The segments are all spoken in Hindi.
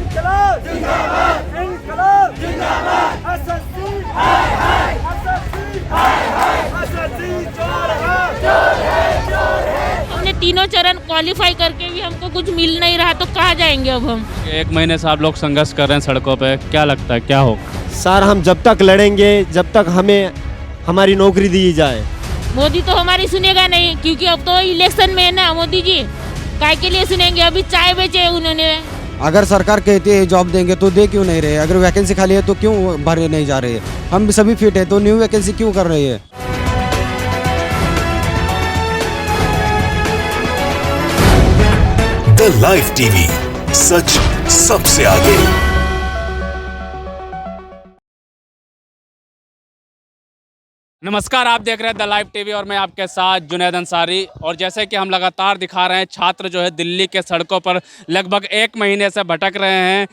इनकलाब जिंदाबाद, इनकलाब जिंदाबाद, एसएससी हाय हाय, एसएससी हाय हाय, एसएससी चोर है, चोर है। हमने तीनों चरण क्वालिफाई करके भी हमको कुछ मिल नहीं रहा तो कहाँ जाएंगे अब हम। एक महीने से आप लोग संघर्ष कर रहे हैं सड़कों पे, क्या लगता है क्या होगा? सर हम जब तक लड़ेंगे जब तक हमें हमारी नौकरी दी जाए। मोदी तो हमारी सुनेगा नहीं, क्योंकि अब तो इलेक्शन में है ना मोदी जी, काय के लिए सुनेंगे। अभी चाय बेचे उन्होंने। अगर सरकार कहती है जॉब देंगे तो दे क्यों नहीं रहे? अगर वैकेंसी खाली है तो क्यों भरे नहीं जा रहे? हम सभी फिट है तो न्यू वैकेंसी क्यों कर रही है? द लाइव टीवी, सच सबसे आगे। नमस्कार, आप देख रहे हैं द लाइव टीवी और मैं आपके साथ जुनैद अंसारी। और जैसे कि हम लगातार दिखा रहे हैं, छात्र जो है दिल्ली के सड़कों पर लगभग एक महीने से भटक रहे हैं।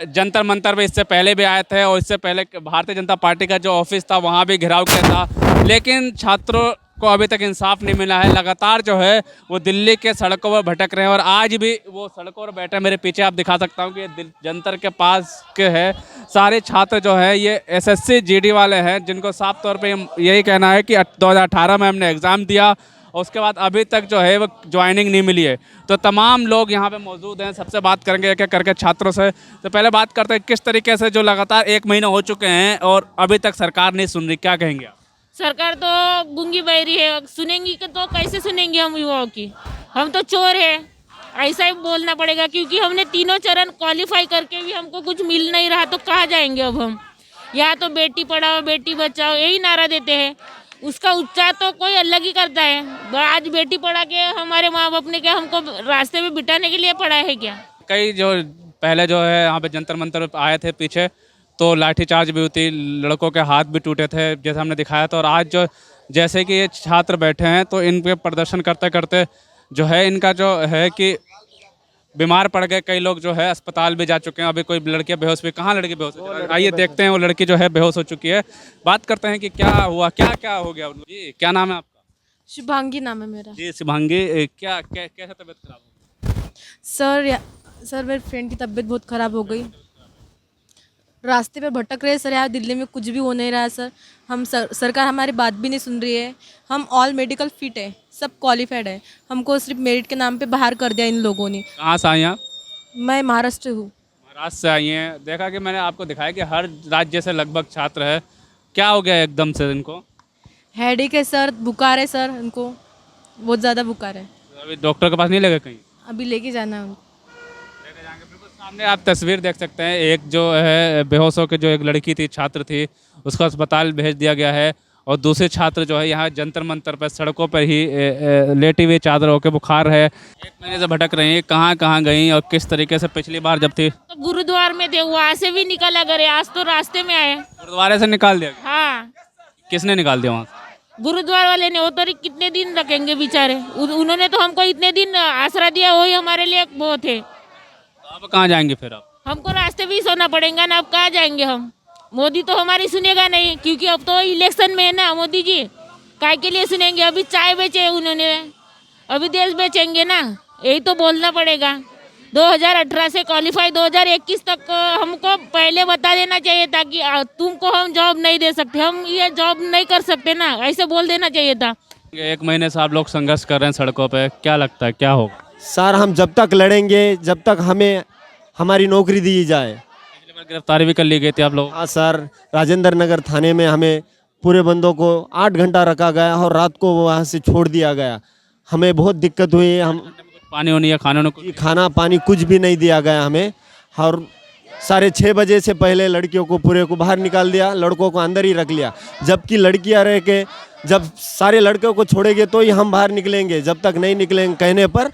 जंतर मंतर में इससे पहले भी आए थे और इससे पहले भारतीय जनता पार्टी का जो ऑफिस था वहाँ भी घेराव किया था, लेकिन छात्रों को अभी तक इंसाफ नहीं मिला है। लगातार जो है वो दिल्ली के सड़कों पर भटक रहे हैं और आज भी वो सड़कों पर बैठे। मेरे पीछे आप दिखा सकता हूँ कि ये जंतर के पास के है। सारे छात्र जो है ये एसएससी जीडी वाले हैं, जिनको साफ तौर पे यही कहना है कि 2018 में हमने एग्ज़ाम दिया और उसके बाद अभी तक जो है वो ज्वाइनिंग नहीं मिली है। तो तमाम लोग यहाँ पे मौजूद हैं, सबसे बात करेंगे एक एक करके छात्रों से। तो पहले बात करते हैं किस तरीके से जो लगातार एक महीना हो चुके हैं और अभी तक सरकार नहीं सुन रही, क्या कहेंगे आप? सरकार तो गूंगी बहरी है, सुनेंगी कि तो कैसे सुनेंगे हम युवाओं की। हम तो चोर है, ऐसा ही बोलना पड़ेगा, क्योंकि हमने तीनों चरण क्वालिफाई करके भी हमको कुछ मिल नहीं रहा तो कहाँ जाएंगे अब हम। यहाँ तो बेटी पढ़ाओ बेटी बचाओ यही नारा देते हैं, उसका उच्चार तो कोई अलग ही करता है। आज बेटी पढ़ा के हमारे माँ बाप ने क्या हमको रास्ते में बिठाने के लिए पढ़ा है क्या? कई जो पहले जो है यहाँ पे जंतर मंतर आए थे पीछे, तो लाठीचार्ज भी हुई, लड़कों के हाथ भी टूटे थे जैसे हमने दिखाया था। और आज जो जैसे कि ये छात्र बैठे हैं तो इन पे प्रदर्शन करते करते जो है इनका जो है कि बीमार पड़ गए। कई लोग जो है अस्पताल भी जा चुके हैं। अभी कोई लड़की बेहोश भी, कहाँ लड़की बेहोश हो? आइए देखते हैं, वो लड़की जो है बेहोश हो चुकी है। बात करते हैं कि क्या हुआ, क्या क्या हो गया जी। क्या नाम है आपका? शुभांगी नाम है मेरा। जी शुभांगी, क्या कैसे तबीयत खराब हो गई? सर मेरे फ्रेंड की तबीयत बहुत ख़राब हो गई। रास्ते पे भटक रहे सर, यहाँ दिल्ली में कुछ भी हो नहीं रहा है सर। सरकार हमारी बात भी नहीं सुन रही है। हम ऑल मेडिकल फिट है, सब क्वालिफाइड है, हमको सिर्फ मेरिट के नाम पे बाहर कर दिया इन लोगों ने। कहाँ से आई हैं आप? मैं महाराष्ट्र हूँ। महाराष्ट्र से आई हैं। देखा कि मैंने आपको दिखाया कि हर राज्य से लगभग छात्र है। क्या हो गया एकदम से इनको? हेडेक है सर, बुखार है सर, इनको बहुत ज़्यादा बुखार है। अभी डॉक्टर के पास नहीं लगे कहीं? अभी लेके जाना है उनको। सामने आप तस्वीर देख सकते हैं। एक जो है बेहोश होकर जो एक लड़की थी, छात्र थी, उसको अस्पताल भेज दिया गया है। और दूसरे छात्र जो है यहाँ जंतर मंतर पर सड़कों पर ही लेटी हुई चादर होकर बुखार है। एक महीने से भटक रही हैं। कहाँ कहाँ गई और किस तरीके से पिछली बार जब थी? तो गुरुद्वार में थे, वहाँ से भी निकाला करे, आज तो रास्ते में आए। गुरुद्वारे से निकाल दिया गया? हाँ, किसने निकाल दिया वहाँ से? गुरुद्वार वाले ने। वो तो कितने दिन रखेंगे बेचारे, उन्होंने तो हमको इतने दिन आसरा दिया, वही हमारे लिए बहुत है। अब कहाँ जाएंगे फिर आप? हमको रास्ते भी सोना पड़ेगा ना, अब कहाँ जाएंगे हम। मोदी तो हमारी सुनेगा नहीं, क्योंकि अब तो इलेक्शन में है ना मोदी जी, काय के लिए सुनेंगे। अभी चाय बेचे उन्होंने, अभी देश बेचेंगे ना, यही तो बोलना पड़ेगा। 2018 से क्वालिफाई, 2021 तक हमको पहले बता देना चाहिए था कि तुमको हम जॉब नहीं दे सकते, हम ये जॉब नहीं कर सकते ना, ऐसे बोल देना चाहिए था। एक महीने से आप लोग संघर्ष कर रहे हैं सड़कों पे, क्या लगता है क्या होगा? सर हम जब तक लड़ेंगे जब तक हमें हमारी नौकरी दी जाए। पिछली बार गिरफ्तारी भी कर ली गई थी आप लोग? हाँ सर, राजेंद्र नगर थाने में हमें पूरे बंदों को 8 घंटा रखा गया और रात को वहाँ से छोड़ दिया गया। हमें बहुत दिक्कत हुई। हम पानी होनी है, खाना पानी कुछ भी नहीं दिया गया हमें। और 6:30 बजे से पहले लड़कियों को पूरे को बाहर निकाल दिया, लड़कों को अंदर ही रख लिया। जबकि लड़कियां रह के जब सारे लड़कों को छोड़ेंगे तो ही हम बाहर निकलेंगे, जब तक नहीं निकलेंगे। कहने पर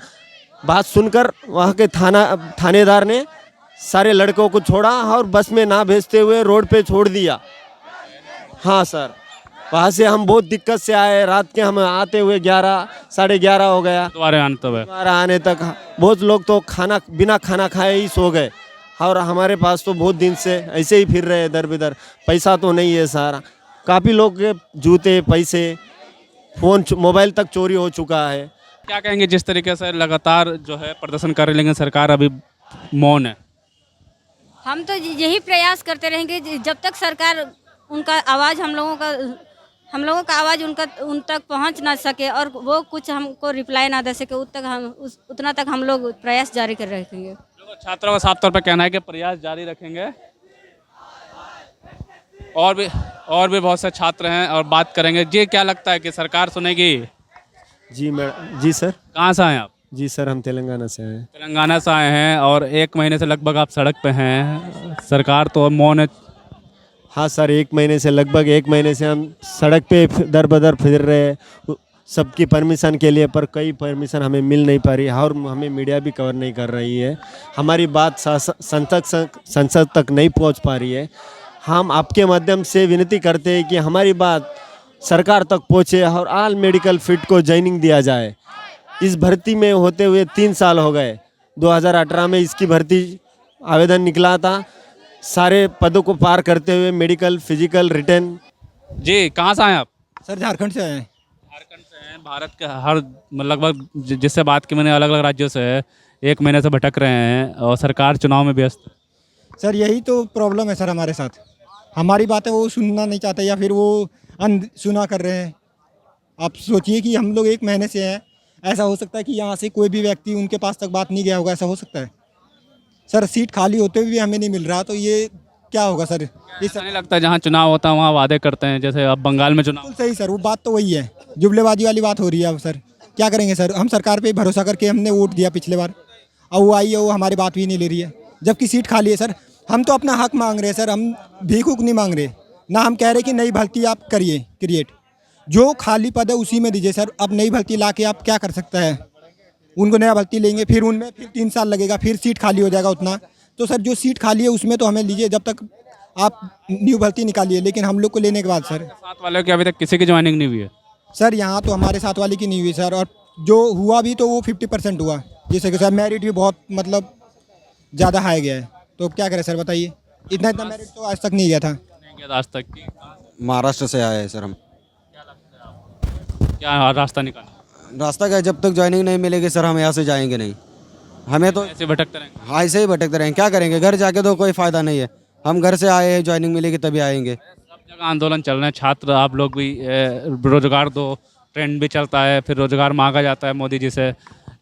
बात सुनकर वहाँ के थानेदार ने सारे लड़कों को छोड़ा और बस में ना भेजते हुए रोड पे छोड़ दिया। हाँ सर, वहाँ से हम बहुत दिक्कत से आए। रात के हम आते हुए 11 साढ़े 11 हो गया। दोबारा आने तक बहुत लोग तो बिना खाना खाए ही सो गए। और हमारे पास तो बहुत दिन से ऐसे ही फिर रहे इधर उधर। पैसा तो नहीं है सारा, काफ़ी लोग के जूते पैसे फ़ोन मोबाइल तक चोरी हो चुका है। क्या कहेंगे जिस तरीके से लगातार जो है प्रदर्शन कर रही, लेकिन सरकार अभी मौन है? हम तो यही प्रयास करते रहेंगे जब तक सरकार उनका आवाज़ हम लोगों का आवाज़ उन तक पहुंच ना सके और वो कुछ हमको रिप्लाई ना दे सके उतना तक हम लोग प्रयास जारी कर रखेंगे। छात्रों का साफ तौर पर कहना है कि प्रयास जारी रखेंगे। और भी बहुत से छात्र हैं और बात करेंगे। जी, क्या लगता है कि सरकार सुनेगी? जी सर। कहाँ से आए आप? जी सर, हम तेलंगाना से हैं। तेलंगाना से आए हैं और 1 महीने से लगभग आप सड़क पे हैं। सरकार तो मौन है। हाँ सर, 1 महीने से, लगभग 1 महीने से हम सड़क पे दर बदर फिर रहे हैं सबकी परमिशन के लिए, पर कई परमिशन हमें मिल नहीं पा रही और हमें मीडिया भी कवर नहीं कर रही है। हमारी बात संसद तक नहीं पहुंच पा रही है। हम आपके माध्यम से विनती करते हैं कि हमारी बात सरकार तक पहुंचे और ऑल मेडिकल फिट को ज्वाइनिंग दिया जाए। इस भर्ती में होते हुए 3 साल हो गए। 2018 में इसकी भर्ती आवेदन निकला था। सारे पदों को पार करते हुए मेडिकल, फिजिकल, रिटर्न। जी, कहाँ से आए आप? सर झारखंड से आए हैं। झारखंड से हैं। भारत के हर लगभग जिससे बात की मैंने अलग अलग राज्यों से 1 महीने से भटक रहे हैं और सरकार चुनाव में व्यस्त है। सर यही तो प्रॉब्लम है सर हमारे साथ। हमारी बातें वो सुनना नहीं चाहते या फिर वो अनसुना कर रहे हैं। आप सोचिए कि हम लोग 1 महीने से हैं। ऐसा हो सकता है कि यहाँ से कोई भी व्यक्ति उनके पास तक बात नहीं गया होगा, ऐसा हो सकता है सर। सीट खाली होते हुए भी हमें नहीं मिल रहा, तो ये क्या होगा सर? ऐसा नहीं लगता जहाँ चुनाव होता है वहाँ वादे करते हैं, जैसे अब बंगाल में चुनाव? बिल्कुल सही सर, वो बात तो वही है, जुमलेबाजी वाली बात हो रही है। अब सर क्या करेंगे सर? हम सरकार पे भरोसा करके हमने वोट दिया पिछले बार, अब वो आई है, वो हमारी बात भी नहीं ले रही है, जबकि सीट खाली है सर। हम तो अपना हक मांग रहे हैं सर, हम भीख नहीं मांग रहे ना। हम कह रहे कि नई भर्ती आप करिए क्रिएट, जो खाली पद है उसी में दीजिए सर। अब नई भर्ती ला के आप क्या कर सकता है? उनको नया भर्ती लेंगे, फिर उनमें फिर 3 साल लगेगा, फिर सीट खाली हो जाएगा उतना। तो सर जो सीट खाली है उसमें तो हमें लीजिए, जब तक आप न्यू भर्ती निकालिए, लेकिन हम लोग को लेने के बाद सर। साथ वालों की अभी तक किसी की ज्वाइनिंग नहीं हुई है सर। यहाँ तो हमारे साथ वाले की नहीं हुई सर, और जो हुआ भी तो वो 50% हुआ, जैसे कि सर मेरिट भी बहुत मतलब ज़्यादा हाई गया है। तो क्या करें सर, बताइए? इतना मेरिट तो आज तक नहीं गया था। नहीं गया आज तक की। महाराष्ट्र से आए हैं सर हम। क्या रास्ता निकाला? रास्ता क्या, जब तक ज्वाइनिंग नहीं मिलेगी सर हम यहाँ से जाएंगे नहीं। हमें तो ऐसे भटकते रहेंगे। हाँ, ऐसे ही भटकते रहेंगे। क्या करेंगे? घर जाके तो कोई फ़ायदा नहीं है। हम घर से आए हैं, ज्वाइनिंग मिलेगी तभी आएंगे। सब जगह आंदोलन चल रहे हैं। छात्र आप लोग भी रोजगार दो ट्रेंड भी चलता है, फिर रोजगार मांगा जाता है मोदी जी से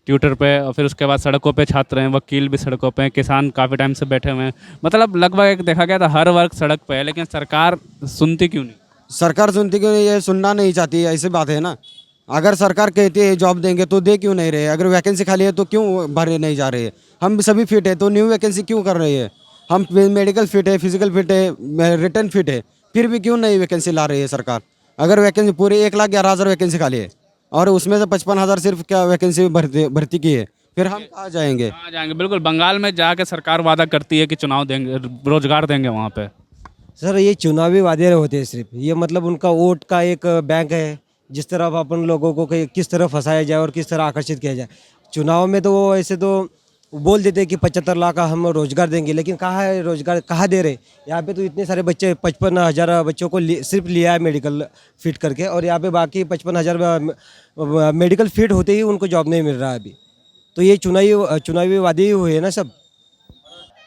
ट्विटर पे, और फिर उसके बाद सड़कों पे छात्र हैं, वकील भी सड़कों पे हैं, किसान काफ़ी टाइम से बैठे हुए हैं। मतलब लगभग एक देखा गया था हर वर्ग सड़क पे है, लेकिन सरकार सुनती क्यों नहीं? सरकार सुनती क्यों नहीं? ये सुनना नहीं चाहती है, ऐसी बात है ना। अगर सरकार कहती है जॉब देंगे तो दे क्यों नहीं रहे? अगर वैकेंसी खाली है तो क्यों भरे नहीं जा रहे? हम सभी फिट है तो न्यू वैकेंसी क्यों कर रही है? हम मेडिकल फिट है, फिजिकल फिट है, रिटर्न फिट है, फिर भी क्यों नई वैकेंसी ला रही है सरकार? अगर वैकेंसी पूरी 1,11,000 वैकेंसी खाली है और उसमें से 55,000 सिर्फ क्या वैकेंसी भर्ती की है, फिर हम कहाँ जाएंगे? कहाँ जाएंगे? बिल्कुल, बंगाल में जाके सरकार वादा करती है कि चुनाव देंगे, रोजगार देंगे वहाँ पे। सर ये चुनावी वादे होते हैं सिर्फ, ये मतलब उनका वोट का एक बैंक है, जिस तरफ अपन लोगों को किस तरह फंसाया जाए और किस तरह आकर्षित किया जाए। चुनाव में तो वो ऐसे तो बोल देते हैं कि 75 लाख का हम रोजगार देंगे, लेकिन कहाँ है रोजगार? कहाँ दे रहे? यहाँ पे तो इतने सारे बच्चे, 55,000 बच्चों को सिर्फ लिया है मेडिकल फिट करके, और यहाँ पे बाकी 55,000 मेडिकल फिट होते ही उनको जॉब नहीं मिल रहा है अभी। तो ये चुनावी वादे ही हुए हैं ना सब।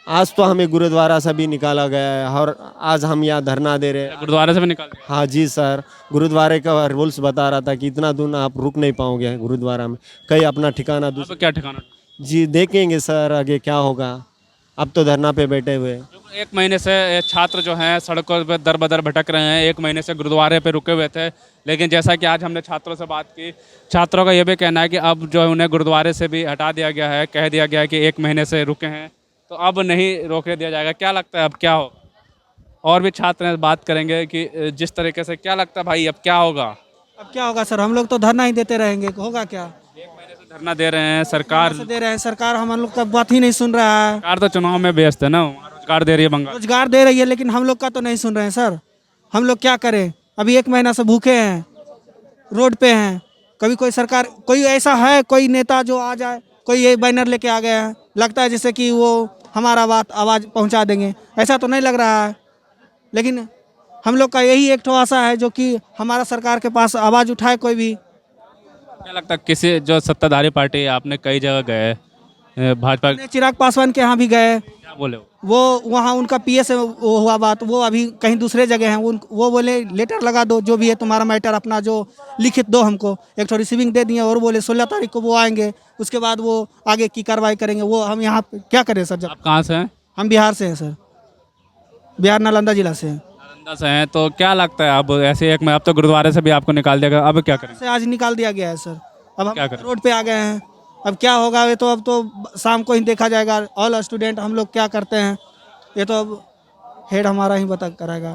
आज तो हमें गुरुद्वारा से भी निकाला गया है और आज हम यहाँ धरना दे रहे हैं। गुरुद्वारे से भी निकाल दिया? हाँ जी सर, गुरुद्वारे का रूल्स बता रहा था कि इतना दूर आप रुक नहीं पाओगे गुरुद्वारा में, कहीं अपना ठिकाना दूसरा। क्या ठिकाना? जी देखेंगे सर आगे क्या होगा, अब तो धरना पे बैठे हुए। 1 महीने से ये छात्र जो हैं सड़कों पर दर बदर भटक रहे हैं। 1 महीने से गुरुद्वारे पे रुके हुए थे, लेकिन जैसा कि आज हमने छात्रों से बात की, छात्रों का ये भी कहना है कि अब जो है उन्हें गुरुद्वारे से भी हटा दिया गया है। कह दिया गया है कि 1 महीने से रुके हैं तो अब नहीं रोकने दिया जाएगा। क्या लगता है अब क्या हो? और भी छात्र हैं, बात करेंगे कि जिस तरीके से क्या लगता है भाई अब क्या होगा? अब क्या होगा सर? हम लोग तो धरना ही देते रहेंगे, होगा क्या? 1 महीने से धरना दे रहे हैं, सरकार दे रहे हैं, सरकार हम लोग का बात ही नहीं सुन रहा है। सरकार तो चुनाव में व्यस्त है ना, रोजगार दे रही है बंगाल, रोजगार दे रही है, लेकिन हम लोग का तो नहीं सुन रहे हैं सर। हम लोग क्या करें? अभी 1 महीना से भूखे हैं, रोड पे हैं। कभी कोई सरकार, कोई ऐसा है कोई नेता जो आ जाए, कोई ये बैनर लेके आ गया है, लगता है जैसे कि वो हमारा बात आवाज़ पहुंचा देंगे, ऐसा तो नहीं लग रहा है। लेकिन हम लोग का यही एक ठो आशा है जो कि हमारा सरकार के पास आवाज़ उठाए कोई भी। क्या लगता है किसी जो सत्ताधारी पार्टी, आपने कई जगह गए भाजपा चिराग पासवान के यहाँ भी गए, क्या बोले वो वहाँ उनका पीएस वो हुआ बात, वो अभी कहीं दूसरे जगह हैं, वो बोले लेटर लगा दो, जो भी है तुम्हारा मैटर अपना जो लिखित दो हमको। एक तो रिसीविंग दे दिए और बोले 16 तारीख को वो आएंगे, उसके बाद वो आगे की कार्रवाई करेंगे। वो हम यहाँ पे क्या करें सर? जब आप कहाँ से हैं? हम बिहार से हैं सर, बिहार नालंदा जिला से हैं। नालंदा से हैं, तो क्या लगता है अब ऐसे एक में अब तो गुरुद्वारे से भी आपको निकाल दिया गया, अब क्या करें? से आज निकाल दिया गया है सर, अब क्या हम करें? रोड पे आ गए हैं। अब क्या होगा ये तो अब तो शाम को ही देखा जाएगा। ऑल स्टूडेंट हम लोग क्या करते हैं ये तो अब हेड हमारा ही बता कराएगा।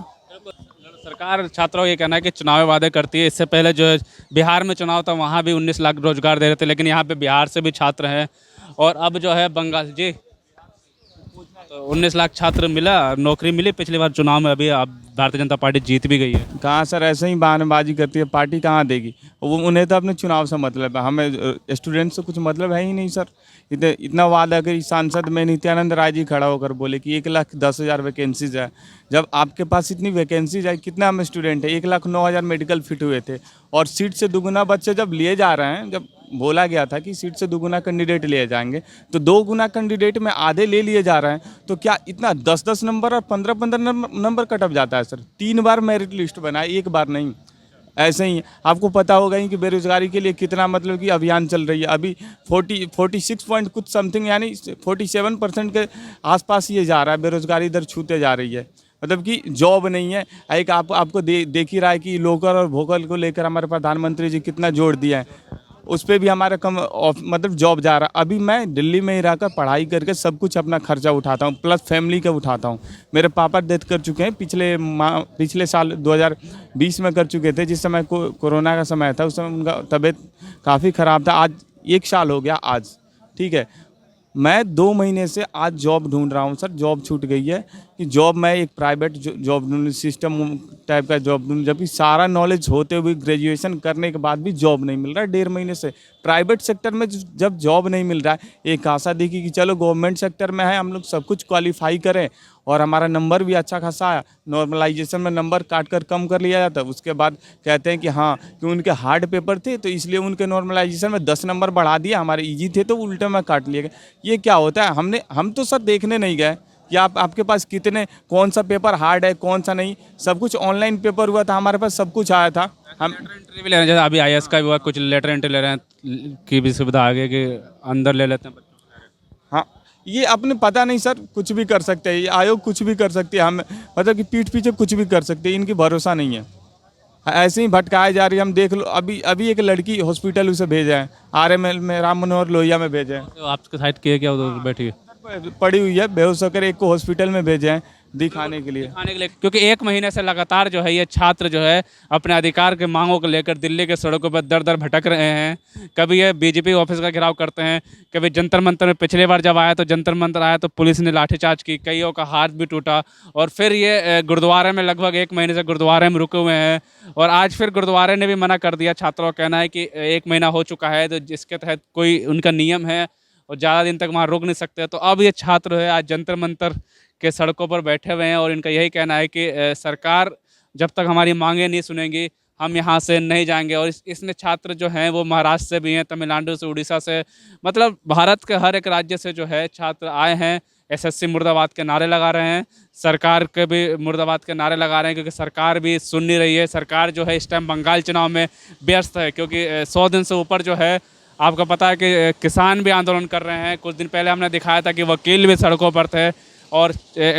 सरकार छात्रों को ये कहना है कि चुनावी वादे करती है। इससे पहले जो बिहार में चुनाव था वहाँ भी 19 लाख रोजगार दे रहे थे, लेकिन यहाँ पे बिहार से भी छात्र हैं और अब जो है बंगाल जी तो 19 लाख छात्र मिला, नौकरी मिली पिछली बार चुनाव में। अभी अब भारतीय जनता पार्टी जीत भी गई है। कहाँ सर, ऐसे ही बहानेबाजी करती है, पार्टी कहाँ देगी वो? उन्हें तो अपने चुनाव से मतलब है, हमें स्टूडेंट से कुछ मतलब है ही नहीं सर। इतना वादा करी सांसद में नित्यानंद राय जी खड़ा होकर बोले कि 1,10,000 वैकेंसीज है। जब आपके पास इतनी वैकेंसीज है, कितना हम स्टूडेंट है, 1,09,000 मेडिकल फिट हुए थे और सीट से दुगुना बच्चे जब लिए जा रहे हैं, जब बोला गया था कि सीट से दुगुना कैंडिडेट लिए जाएंगे तो 2 गुना कैंडिडेट में आधे ले लिए जा रहे हैं, तो क्या इतना 10-10 नंबर और 15-15 नंबर कटअप जाता है सर? 3 बार मेरिट लिस्ट बना, 1 बार नहीं। ऐसे ही आपको पता होगा ही कि बेरोजगारी के लिए कितना मतलब कि अभियान चल रही है। अभी 46 पॉइंट कुछ समथिंग यानी 47% के आसपास ये जा रहा है, बेरोजगारी दर छूते जा रही है। मतलब कि जॉब नहीं है। एक आपको देख ही रहा है कि लोकल और वोकल को लेकर हमारे प्रधानमंत्री जी कितना जोर दिया है, उस पर भी हमारा कम मतलब जॉब जा रहा है। अभी मैं दिल्ली में ही रहकर पढ़ाई करके सब कुछ अपना खर्चा उठाता हूँ, प्लस फैमिली का उठाता हूँ। मेरे पापा डेथ कर चुके हैं, पिछले साल 2020 में कर चुके थे, जिस समय कोरोना का समय था। उस समय उनका तबीयत काफ़ी ख़राब था। आज 1 साल हो गया आज, ठीक है। मैं 2 महीने से आज जॉब ढूंढ रहा हूँ सर, जॉब छूट गई है कि जॉब मैं एक प्राइवेट जॉब ढूंढूँ, सिस्टम टाइप का जॉब ढूंढूँ, जबकि सारा नॉलेज होते हुए ग्रेजुएशन करने के बाद भी जॉब नहीं मिल रहा है 1.5 महीने से। प्राइवेट सेक्टर में जब जॉब नहीं मिल रहा है, एक आशा देखी कि चलो गवर्नमेंट सेक्टर में है, हम लोग सब कुछ क्वालिफाई करें और हमारा नंबर भी अच्छा खासा आया। नॉर्मलाइजेशन में नंबर काट कर कम कर लिया जाता है, उसके बाद कहते हैं कि हाँ कि उनके हार्ड पेपर थे तो इसलिए उनके नॉर्मलाइजेशन में 10 नंबर बढ़ा दिया, हमारे ईजी थे तो उल्टे में काट लिए गए। ये क्या होता है? हम तो सर देखने नहीं गए कि आपके पास कितने कौन सा पेपर हार्ड है कौन सा नहीं, सब कुछ ऑनलाइन पेपर हुआ था, हमारे पास सब कुछ आया था। हम लेटर एंट्री भी ले रहे हैं, जैसे अभी IAS का भी हुआ, कुछ लेटर एंट्री ले रहे हैं की भी सुविधा आगे के अंदर ले लेते हैं। हाँ, ये अपने पता नहीं सर, कुछ भी कर सकते हैं, ये आयोग कुछ भी कर सकती है, हम मतलब कि पीठ पीछे कुछ भी कर सकते हैं, इनकी भरोसा नहीं है। ऐसे ही भटकाए जा रही है। हम देख लो, अभी एक लड़की हॉस्पिटल उसे भेजा है, RML में राम मनोहर लोहिया में भेजे हैं। तो आपके साइड की है क्या, उधर बैठी है? पड़ी हुई है, बेहोश होकर एक को हॉस्पिटल में भेजे हैं दिखाने के लिए। क्योंकि 1 महीने से लगातार जो है ये छात्र जो है अपने अधिकार के मांगों को लेकर दिल्ली के सड़कों पर दर दर भटक रहे हैं। कभी ये BJP ऑफिस का घेराव करते हैं, कभी जंतर मंतर में, पिछले बार जब आया तो जंतर मंतर आया तो पुलिस ने लाठीचार्ज की, कईयों का हाथ भी टूटा, और फिर ये गुरुद्वारे में लगभग 1 महीने से गुरुद्वारे में रुके हुए हैं। और आज फिर गुरुद्वारे ने भी मना कर दिया। छात्रों का कहना है कि 1 महीना हो चुका है तो जिसके तहत कोई उनका नियम है और ज़्यादा दिन तक वहाँ रुक नहीं सकते। तो अब ये छात्र है आज जंतर मंतर के सड़कों पर बैठे हुए हैं और इनका यही कहना है कि सरकार जब तक हमारी मांगें नहीं सुनेंगी हम यहाँ से नहीं जाएंगे। और इसमें छात्र जो हैं वो महाराष्ट्र से भी हैं, तमिलनाडु से, उड़ीसा से, मतलब भारत के हर एक राज्य से जो है छात्र आए हैं। SSC मुर्दाबाद के नारे लगा रहे हैं, सरकार के भी मुर्दाबाद के नारे लगा रहे हैं, क्योंकि सरकार भी सुन नहीं रही है। सरकार जो है इस टाइम बंगाल चुनाव में व्यस्त है, क्योंकि 100 दिन से ऊपर जो है आपको पता है कि किसान भी आंदोलन कर रहे हैं। कुछ दिन पहले हमने दिखाया था कि वकील भी सड़कों पर थे और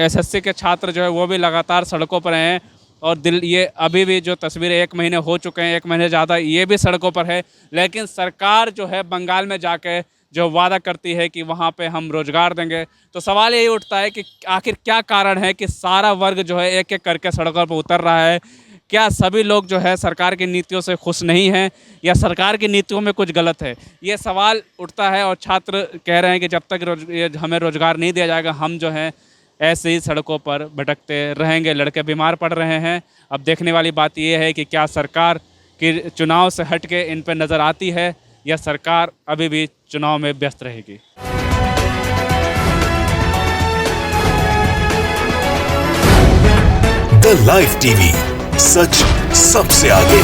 SSC के छात्र जो है वो भी लगातार सड़कों पर हैं। और ये अभी भी जो तस्वीरें 1 महीने हो चुके हैं, 1 महीने ज़्यादा, ये भी सड़कों पर है। लेकिन सरकार जो है बंगाल में जाके जो वादा करती है कि वहाँ पे हम रोज़गार देंगे, तो सवाल यही उठता है कि आखिर क्या कारण है कि सारा वर्ग जो है एक एक करके सड़कों पर उतर रहा है। क्या सभी लोग जो है सरकार की नीतियों से खुश नहीं हैं या सरकार की नीतियों में कुछ गलत है? ये सवाल उठता है और छात्र कह रहे हैं कि जब तक हमें रोज़गार नहीं दिया जाएगा हम जो है ऐसे ही सड़कों पर भटकते रहेंगे। लड़के बीमार पड़ रहे हैं। अब देखने वाली बात यह है कि क्या सरकार की चुनाव से हट के इन पर नज़र आती है या सरकार अभी भी चुनाव में व्यस्त रहेगी। द लाइव टीवी, सच सबसे आगे।